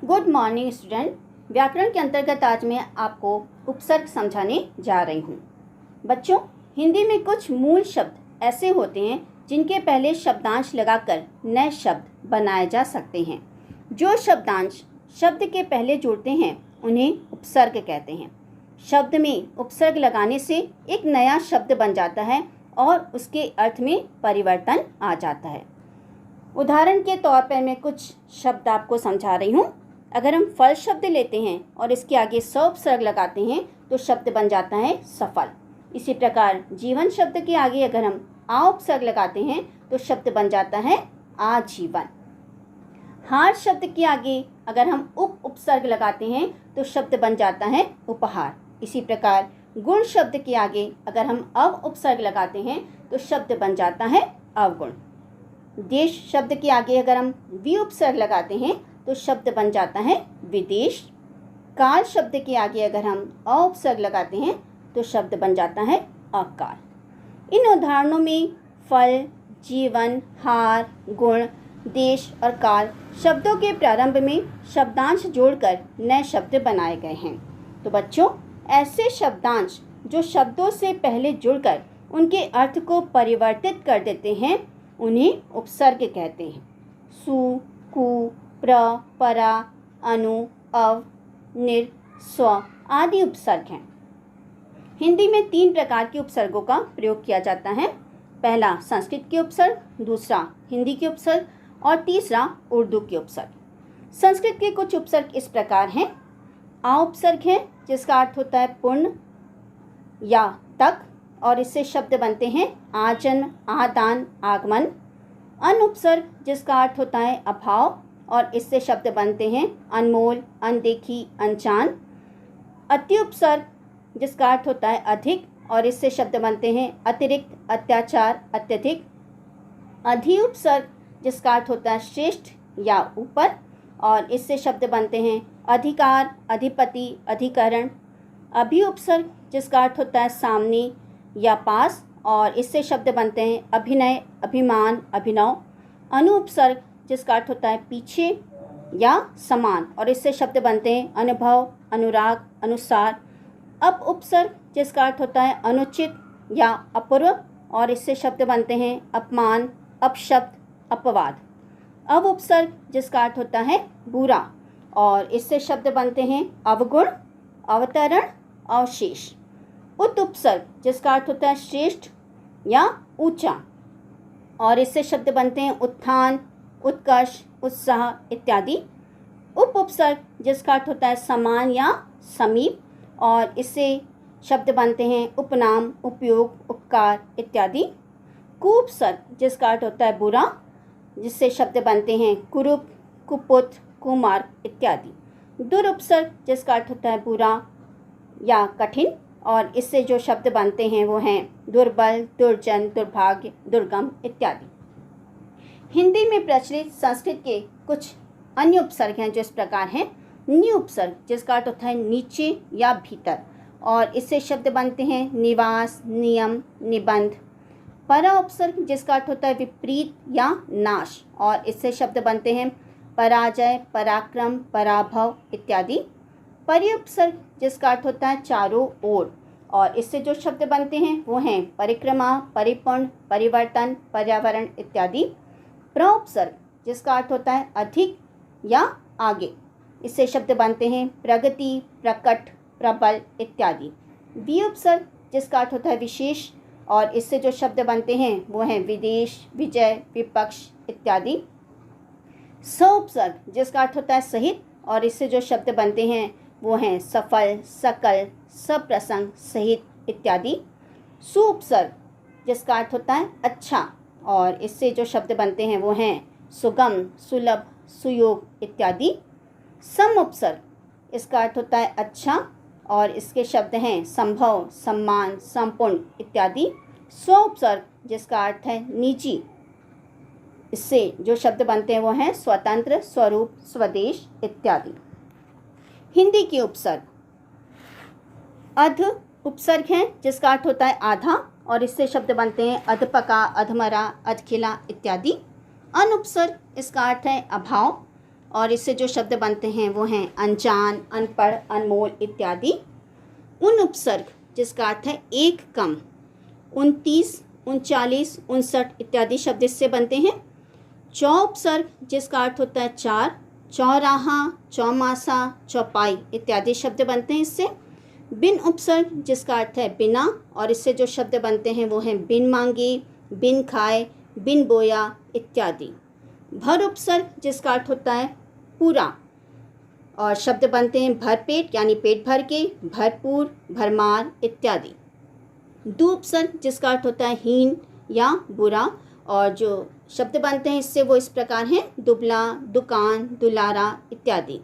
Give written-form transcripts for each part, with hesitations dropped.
Good morning student. व्याकरण के अंतर्गत आज मैं आपको उपसर्ग समझाने जा रही हूँ। बच्चों, हिंदी में कुछ मूल शब्द ऐसे होते हैं जिनके पहले शब्दांश लगाकर नए शब्द बनाए जा सकते हैं। जो शब्दांश शब्द के पहले जुड़ते हैं उन्हें उपसर्ग कहते हैं। शब्द में उपसर्ग लगाने से एक नया शब्द बन जाता है और उसके अर्थ में परिवर्तन आ जाता है। उदाहरण के तौर पर मैं कुछ शब्द आपको समझा रही हूँ। अगर हम फल शब्द लेते हैं और इसके आगे स उपसर्ग लगाते हैं तो शब्द बन जाता है सफल। इसी प्रकार जीवन शब्द के आगे अगर हम आ उपसर्ग लगाते हैं तो शब्द बन जाता है आजीवन। हार शब्द के आगे अगर हम उपसर्ग लगाते हैं तो शब्द बन जाता है उपहार। इसी प्रकार गुण शब्द के आगे अगर हम अव उपसर्ग लगाते हैं तो शब्द बन जाता है अवगुण। देश शब्द के आगे अगर हम वि उपसर्ग लगाते हैं तो शब्द बन जाता है विदेश। काल शब्द के आगे अगर हम अ उपसर्ग लगाते हैं तो शब्द बन जाता है अकाल। इन उदाहरणों में फल, जीवन, हार, गुण, देश और काल शब्दों के प्रारंभ में शब्दांश जोड़कर नए शब्द बनाए गए हैं। तो बच्चों, ऐसे शब्दांश जो शब्दों से पहले जुड़कर उनके अर्थ को परिवर्तित कर देते हैं उन्हें उपसर्ग कहते हैं। सु, कु, प्र, परा, अनु, अव, निर, स्व आदि उपसर्ग हैं। हिंदी में 3 प्रकार के उपसर्गों का प्रयोग किया जाता है। पहला संस्कृत के उपसर्ग, दूसरा हिंदी के उपसर्ग और तीसरा उर्दू के उपसर्ग। संस्कृत के कुछ उपसर्ग इस प्रकार हैं। आ उपसर्ग है जिसका अर्थ होता है पूर्ण या तक और इससे शब्द बनते हैं आजन्म, आदान, आगमन। अन उपसर्ग जिसका अर्थ होता है अभाव और इससे शब्द बनते हैं अनमोल, अनदेखी, अनजान। अति उपसर्ग जिसका अर्थ होता है अधिक और इससे शब्द बनते हैं अतिरिक्त, अत्याचार, अत्यधिक। अधि उपसर्ग जिसका अर्थ होता है श्रेष्ठ या ऊपर और इससे शब्द बनते हैं अधिकार, अधिपति, अधिकरण। अभि उपसर्ग जिसका अर्थ होता है सामने या पास और इससे शब्द बनते हैं अभिनय, अभिमान, अभिनव। अनु उपसर्ग जिसका अर्थ होता है पीछे या समान और इससे शब्द बनते हैं अनुभव, अनुराग, अनुसार। अप उपसर्ग जिसका अर्थ होता है अनुचित या अपूर्व और इससे शब्द बनते हैं अपमान, अपशब्द, अपवाद। अव उपसर्ग जिसका अर्थ होता है बुरा और इससे शब्द बनते हैं अवगुण, अवतरण, अवशेष। उत उपसर्ग जिसका अर्थ होता है श्रेष्ठ या ऊंचा और इससे शब्द बनते हैं उत्थान, उत्कर्ष, उत्साह इत्यादि। उप उपसर्ग जिसका अर्थ होता है समान या समीप और इससे शब्द बनते हैं उपनाम, उपयोग, उपकार इत्यादि। कुउपसर्ग जिसका अर्थ होता है बुरा जिससे शब्द बनते हैं कुरूप, कुपुत, कुमार्ग इत्यादि। दुरुपसर्ग जिसका अर्थ होता है बुरा या कठिन और इससे जो शब्द बनते हैं वो हैं दुर्बल, दुर्जन, दुर्भाग्य, दुर्गम इत्यादि। हिंदी में प्रचलित संस्कृत के कुछ अन्य उपसर्ग हैं जो इस प्रकार हैं। नि उपसर्ग जिसका अर्थ होता है नीचे या भीतर और इससे शब्द बनते हैं निवास, नियम, निबंध। परा उपसर्ग जिसका अर्थ होता है विपरीत या नाश और इससे शब्द बनते हैं पराजय, पराक्रम, पराभव इत्यादि। परि उपसर्ग जिसका अर्थ होता है चारों ओर और इससे जो शब्द बनते हैं वो हैं परिक्रमा, परिपूर्ण, परिवर्तन, पर्यावरण इत्यादि। प्र उपसर्ग जिसका अर्थ होता है अधिक या आगे, इससे शब्द बनते हैं प्रगति, प्रकट, प्रबल इत्यादि। वि उपसर्ग जिसका अर्थ होता है विशेष और इससे जो शब्द बनते हैं वो हैं विदेश, विजय, विपक्ष इत्यादि। स उपसर्ग जिसका अर्थ होता है सहित और इससे जो शब्द बनते हैं वो हैं सफल, सकल, सप्रसंग, सहित इत्यादि। सु उपसर्ग जिसका अर्थ होता है अच्छा और इससे जो शब्द बनते हैं वो हैं सुगम, सुलभ, सुयोग इत्यादि। सम उपसर्ग इसका अर्थ होता है अच्छा और इसके शब्द हैं संभव, सम्मान, संपूर्ण इत्यादि। स्व उपसर्ग जिसका अर्थ है निजी, इससे जो शब्द बनते हैं वो हैं स्वतंत्र, स्वरूप, स्वदेश इत्यादि। हिंदी के उपसर्ग अध उपसर्ग है जिसका अर्थ होता है आधा और इससे शब्द बनते हैं अधपका, अधमरा, अधखिला इत्यादि। अन उपसर्ग इसका अर्थ है अभाव और इससे जो शब्द बनते हैं वो हैं अनजान, अनपढ़, अनमोल इत्यादि। उन उपसर्ग जिसका अर्थ है एक कम, 29, 39, 59 इत्यादि शब्द इससे बनते हैं। चौ उपसर्ग जिसका अर्थ होता है चार, चौराहा, चौमासा, चौपाई इत्यादि शब्द बनते हैं इससे। बिन उपसर्ग जिसका अर्थ है बिना, और इससे जो शब्द बनते हैं वो हैं बिन मांगे, बिन खाए, बिन बोया इत्यादि। भर उपसर्ग जिसका अर्थ होता है पूरा, और शब्द बनते हैं भरपेट यानी पेट भर के, भरपूर, भरमार इत्यादि। दु उपसर्ग जिसका अर्थ होता है हीन या बुरा, और जो शब्द बनते हैं इससे वो इस प्रकार हैं दुबला, दुकान, दुलारा इत्यादि।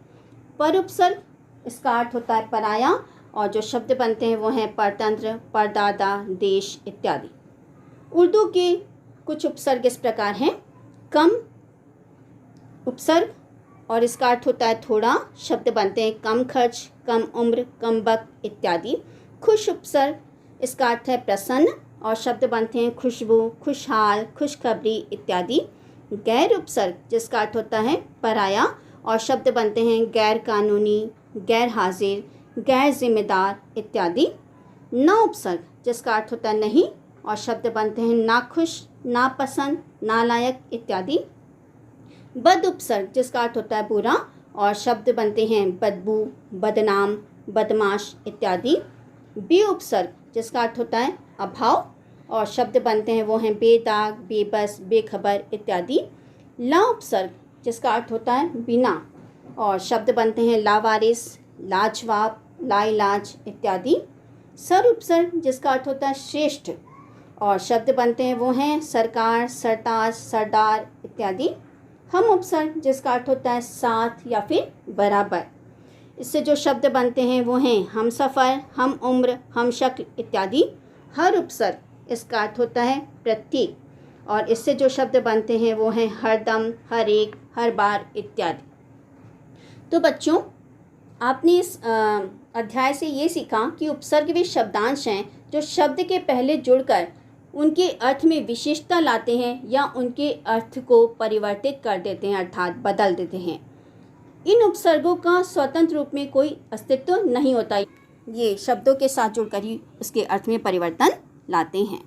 पर उपसर्ग इसका अर्थ होता है पराया, और जो शब्द बनते हैं वो हैं परतंत्र, परदादा, देश इत्यादि। उर्दू के कुछ उपसर्ग इस प्रकार हैं। कम उपसर्ग, और इसका अर्थ होता है थोड़ा, शब्द बनते हैं कम खर्च, कम उम्र, कम वक्त इत्यादि। खुश उपसर्ग इसका अर्थ है प्रसन्न, और शब्द बनते हैं खुशबू, खुशहाल, खुशखबरी इत्यादि। गैर उपसर्ग जिसका अर्थ होता है पराया, और शब्द बनते हैं गैर कानूनी, गैर हाजिर, गैर जिम्मेदार इत्यादि। न उपसर्ग जिसका अर्थ होता है नहीं, और शब्द बनते हैं नाखुश, नापसंद, नालायक इत्यादि। बद उपसर्ग जिसका अर्थ होता है बुरा, और शब्द बनते हैं बदबू, बदनाम, बदमाश इत्यादि। बे उपसर्ग जिसका अर्थ होता है अभाव, और शब्द बनते हैं वो हैं बेदाग, बेबस, बेखबर इत्यादि। ला उपसर्ग जिसका अर्थ होता है बिना, और शब्द बनते हैं लावारिस, लाजवाब, लाइलाज इत्यादि। सर उपसर्ग जिसका अर्थ होता है श्रेष्ठ, और शब्द बनते हैं वो हैं सरकार, सरताज, सरदार इत्यादि। हम उपसर्ग जिसका अर्थ होता है साथ या फिर बराबर, इससे जो शब्द बनते हैं वो हैं हम सफ़र, हम उम्र, हम शक्ल इत्यादि। हर उपसर्ग इसका अर्थ होता है प्रत्येक, और इससे जो शब्द बनते हैं वो हैं हरदम, हर एक, हर बार इत्यादि। तो बच्चों, आपने इस अध्याय से ये सीखा कि उपसर्ग वे शब्दांश हैं जो शब्द के पहले जुड़कर उनके अर्थ में विशेषता लाते हैं या उनके अर्थ को परिवर्तित कर देते हैं, अर्थात बदल देते हैं। इन उपसर्गों का स्वतंत्र रूप में कोई अस्तित्व नहीं होता, ये शब्दों के साथ जुड़कर ही उसके अर्थ में परिवर्तन लाते हैं।